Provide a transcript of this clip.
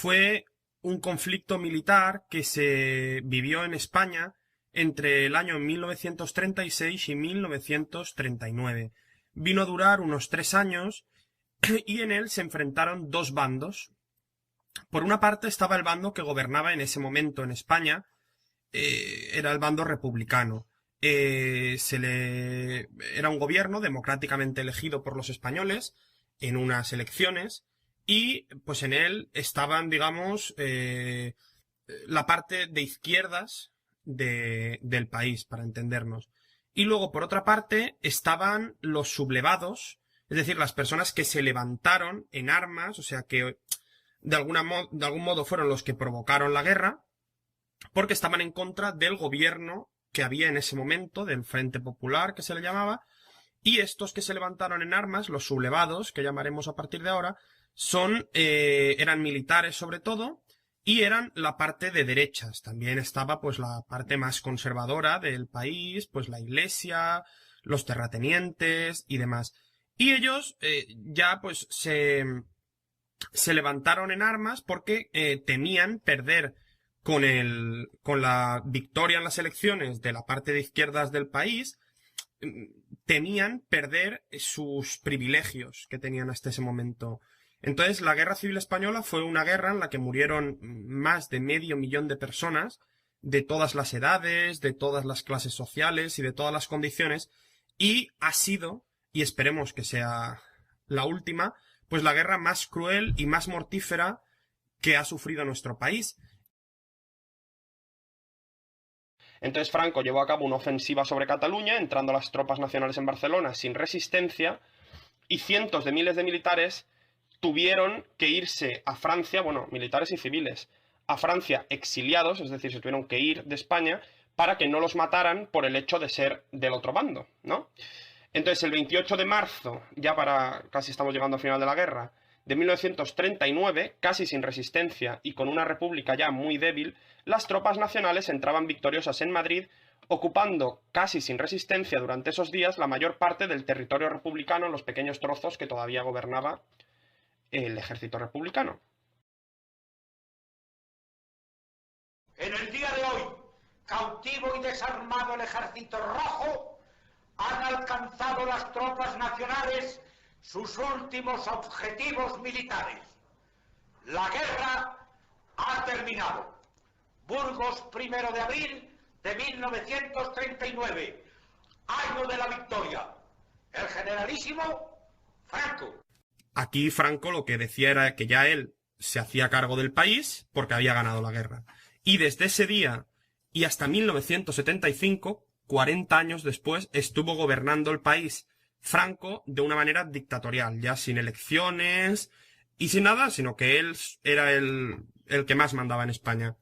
fue un conflicto militar que se vivió en España entre el año 1936 y 1939. Vino a durar unos 3 años y en él se enfrentaron dos bandos. Por una parte estaba el bando que gobernaba en ese momento en España, era el bando republicano. Era un gobierno democráticamente elegido por los españoles en unas elecciones y pues en él estaban, digamos, la parte de izquierdas del país, para entendernos. Y luego, por otra parte, estaban los sublevados, es decir, las personas que se levantaron en armas, o sea que de algún modo fueron los que provocaron la guerra, porque estaban en contra del gobierno que había en ese momento, del Frente Popular, que se le llamaba, y estos que se levantaron en armas, los sublevados, que llamaremos a partir de ahora, eran militares sobre todo, y eran la parte de derechas. También estaba pues la parte más conservadora del país, pues la iglesia, los terratenientes y demás. Y ellos ya pues se levantaron en armas porque temían perder con la victoria en las elecciones de la parte de izquierdas del país, temían perder sus privilegios que tenían hasta ese momento. Entonces, la Guerra Civil Española fue una guerra en la que murieron más de 500.000 de personas, de todas las edades, de todas las clases sociales y de todas las condiciones, y ha sido, y esperemos que sea la última, pues la guerra más cruel y más mortífera que ha sufrido nuestro país. Entonces Franco llevó a cabo una ofensiva sobre Cataluña, entrando las tropas nacionales en Barcelona sin resistencia, y cientos de miles de militares tuvieron que irse a Francia, bueno, militares y civiles, a Francia exiliados, es decir, se tuvieron que ir de España para que no los mataran por el hecho de ser del otro bando, ¿no? Entonces, el 28 de marzo, ya casi estamos llegando al final de la guerra, de 1939, casi sin resistencia y con una república ya muy débil, las tropas nacionales entraban victoriosas en Madrid, ocupando casi sin resistencia durante esos días la mayor parte del territorio republicano en los pequeños trozos que todavía gobernaba el ejército republicano. En el día de hoy, cautivo y desarmado el ejército rojo, han alcanzado las tropas nacionales sus últimos objetivos militares. La guerra ha terminado. Burgos, 1 de abril de 1939, año de la victoria. El generalísimo Franco. Aquí Franco lo que decía era que ya él se hacía cargo del país porque había ganado la guerra. Y desde ese día y hasta 1975, 40 años después, estuvo gobernando el país Franco de una manera dictatorial, ya sin elecciones y sin nada, sino que él era el que más mandaba en España.